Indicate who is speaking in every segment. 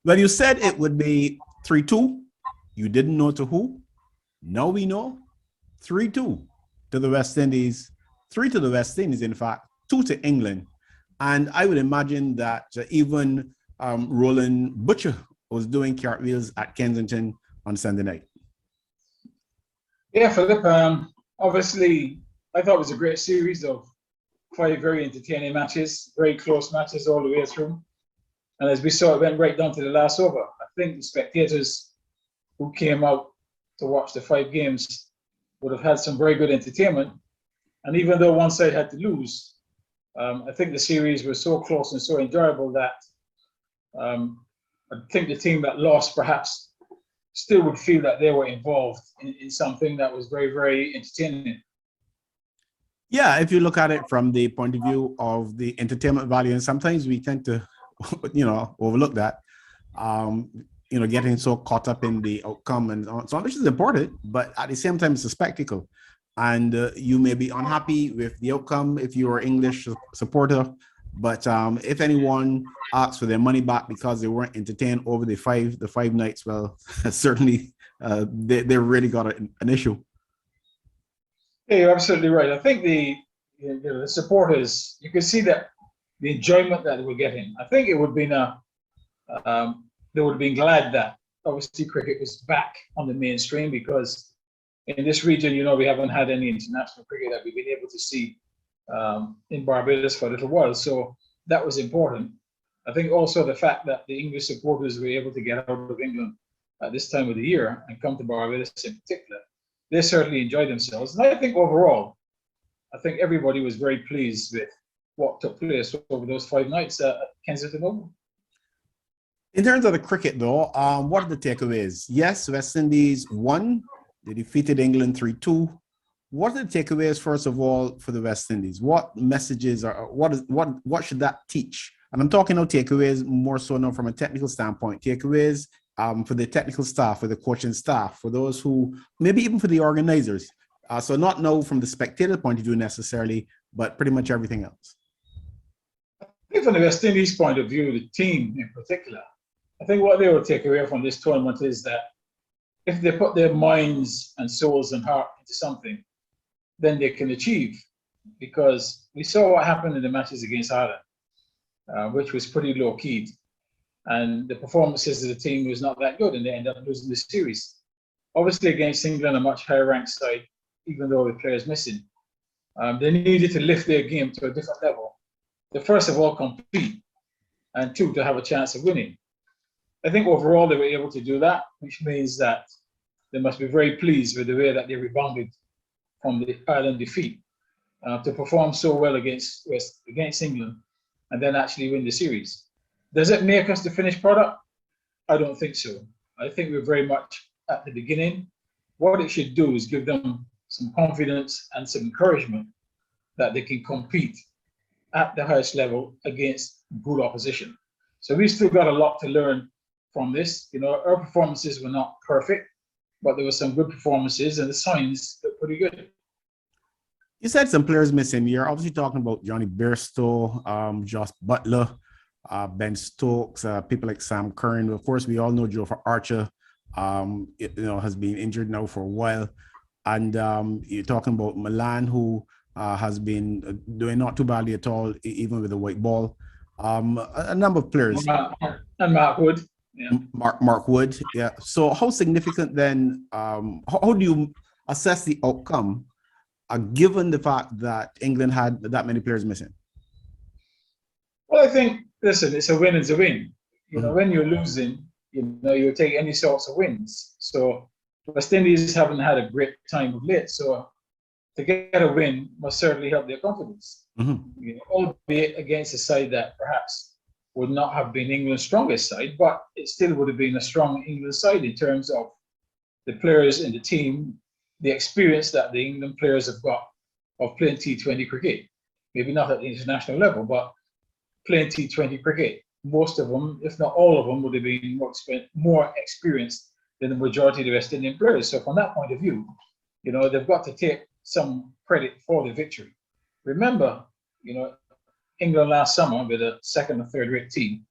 Speaker 1: Well, you said it would be 3-2. You didn't know to who. Now we know 3-2 to the West Indies, three to the West Indies, in fact, two to England. And I would imagine that even Roland Butcher was doing cartwheels at Kensington on Sunday night.
Speaker 2: Yeah, Philip. Obviously, I thought it was a great series of five very entertaining matches, very close matches all the way through. And as we saw, it went right down to the last over. I think the spectators who came out to watch the five games would have had some very good entertainment. And even though one side had to lose, I think the series was so close and so enjoyable that I think the team that lost perhaps still would feel that they were involved in something that was very, very entertaining.
Speaker 1: Yeah, if you look at it from the point of view of the entertainment value, and sometimes we tend to, overlook that. Getting so caught up in the outcome and so on, which is important, but at the same time, it's a spectacle. And you may be unhappy with the outcome if you're an English supporter, but if anyone asks for their money back because they weren't entertained over the five nights, well, certainly they really got an issue.
Speaker 2: Yeah, you're absolutely right. I think the supporters, you can see that the enjoyment that they were getting. I think it would have been they would have been glad that obviously cricket was back on the mainstream, because in this region, we haven't had any international cricket that we've been able to see in Barbados for a little while. So that was important. I think also the fact that the English supporters were able to get out of England at this time of the year and come to Barbados in particular, they certainly enjoyed themselves. And I think overall, I think everybody was very pleased with what took place over those five nights at Kensington Oval.
Speaker 1: In terms of the cricket, though, what are the takeaways? Yes, West Indies won. They defeated England 3-2. What are the takeaways, first of all, for the West Indies? What messages are what should that teach? And I'm talking about takeaways more so now from a technical standpoint. Takeaways for the technical staff, for the coaching staff, for those who maybe even for the organizers. So not now from the spectator point of view necessarily, but pretty much everything else.
Speaker 2: I think from the West Indies point of view, the team in particular, I think what they will take away from this tournament is that if they put their minds and souls and heart into something, then they can achieve. Because we saw what happened in the matches against Ireland, which was pretty low-keyed. And the performances of the team was not that good, and they ended up losing the series. Obviously, against England, a much higher-ranked side, even though the players missing, they needed to lift their game to a different level. To first of all compete, and two, to have a chance of winning. I think overall they were able to do that, which means that they must be very pleased with the way that they rebounded from the Ireland defeat to perform so well against England and then actually win the series. Does it make us the finished product? I don't think so. I think we're very much at the beginning. What it should do is give them some confidence and some encouragement that they can compete at the highest level against good opposition. So we've still got a lot to learn from this. Our performances were not perfect, but there were some good performances and the signs look pretty good.
Speaker 1: You said some players missing. You're obviously talking about Johnny Bairstow, Josh Butler, Ben Stokes, people like Sam Curran. Of course, we all know Joe Archer, has been injured now for a while. And you're talking about Milan, who has been doing not too badly at all, even with the white ball. A number of players.
Speaker 2: And Mark Wood. Yeah.
Speaker 1: Mark Wood, yeah. So how significant then, how do you assess the outcome given the fact that England had that many players missing?
Speaker 2: Well, I think, listen, it's a win, it's a win. When you're losing, you take any sorts of wins. So West Indies haven't had a great time of late. So to get a win must certainly help their confidence. Albeit against a side that perhaps would not have been England's strongest side, but it still would have been a strong England side in terms of the players in the team, the experience that the England players have got of playing T20 cricket. Maybe not at the international level, but playing T20 cricket. Most of them, if not all of them, would have been more experienced than the majority of the West Indian players. So from that point of view, they've got to take some credit for the victory. Remember, England last summer with a second or third rate team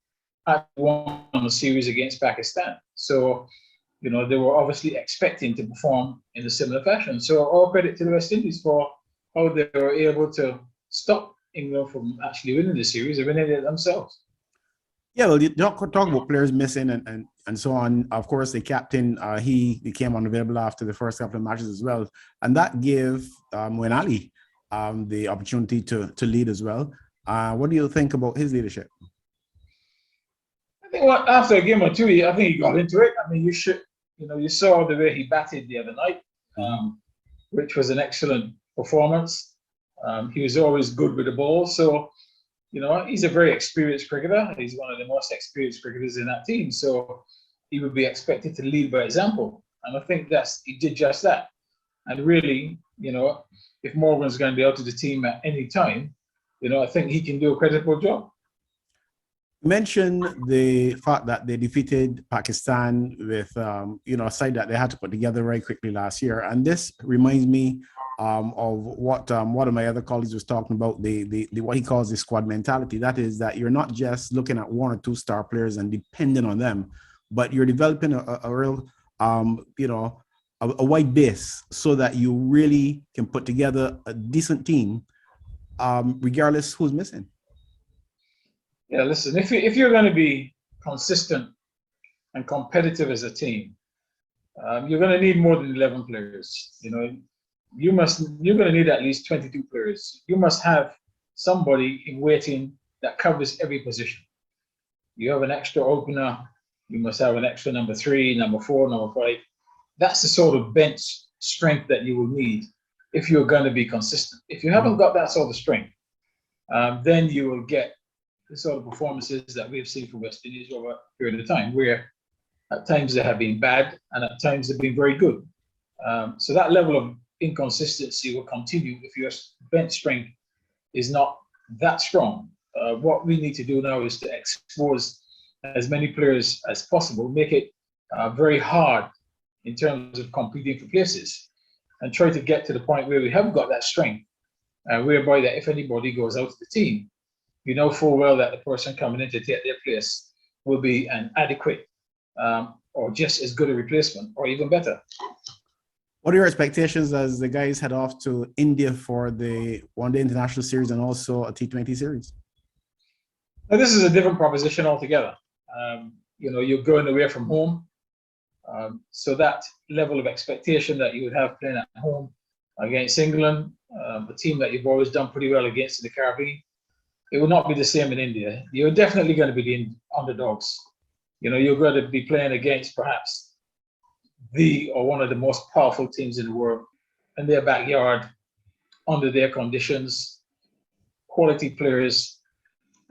Speaker 2: won a series against Pakistan. So, they were obviously expecting to perform in a similar fashion. So all credit to the West Indies for how they were able to stop England from actually winning the series and winning it themselves.
Speaker 1: Yeah, well, you talk about players missing and so on. Of course, the captain, he became unavailable after the first couple of matches as well. And that gave Moeen Ali the opportunity to lead as well. What do you think about his leadership?
Speaker 2: I think after a game or two, I think he got into it. I mean, you saw the way he batted the other night, which was an excellent performance. He was always good with the ball. So, he's a very experienced cricketer. He's one of the most experienced cricketers in that team. So he would be expected to lead by example. And I think he did just that. And really, if Morgan's going to be out of the team at any time, I think he can do a credible job.
Speaker 1: You mentioned the fact that they defeated Pakistan with, a side that they had to put together very quickly last year. And this reminds me of what one of my other colleagues was talking about, the what he calls the squad mentality. That is that you're not just looking at one or two star players and depending on them, but you're developing a real, a wide base so that you really can put together a decent team, regardless who's missing.
Speaker 2: Yeah, listen, if you're going to be consistent and competitive as a team, you're going to need more than 11 players. You're going to need at least 22 players. You must have somebody in waiting that covers every position. You have an extra opener. You must have an extra number 3, number 4, number 5. That's the sort of bench strength that you will need if you're going to be consistent. If you haven't got that sort of strength, then you will get the sort of performances that we've seen from West Indies over a period of time, where at times they have been bad and at times they've been very good. So that level of inconsistency will continue if your bench strength is not that strong. What we need to do now is to expose as many players as possible, make it very hard in terms of competing for places, and try to get to the point where we have got that strength, whereby that if anybody goes out of the team, you know full well that the person coming in to take their place will be an adequate or just as good a replacement or even better.
Speaker 1: What are your expectations as the guys head off to India for the one-day international series and also a T20 series?
Speaker 2: Now, this is a different proposition altogether. You're going away from home. So that level of expectation that you would have playing at home against England, a team that you've always done pretty well against in the Caribbean, it will not be the same in India. You're definitely going to be the underdogs. You're going to be playing against perhaps one of the most powerful teams in the world in their backyard, under their conditions, quality players,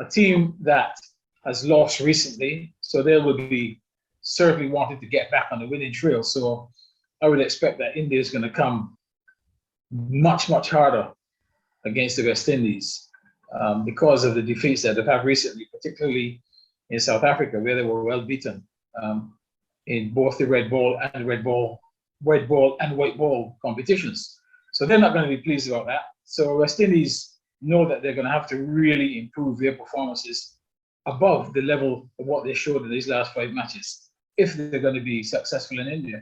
Speaker 2: a team that has lost recently, so they will be certainly wanting to get back on the winning trail. So I would expect that India is going to come much, much harder against the West Indies because of the defeats that they've had recently, particularly in South Africa, where they were well beaten in both the red ball and white ball competitions. So they're not going to be pleased about that. So West Indies know that they're going to have to really improve their performances above the level of what they showed in these last 5 matches if they're going to be successful in India.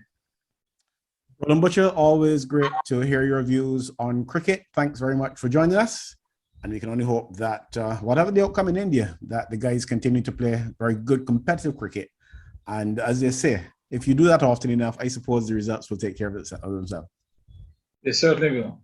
Speaker 1: Roland Butcher, always great to hear your views on cricket. Thanks very much for joining us. And we can only hope that whatever the outcome in India, that the guys continue to play very good competitive cricket. And as they say, if you do that often enough, I suppose the results will take care of themselves.
Speaker 2: They certainly will.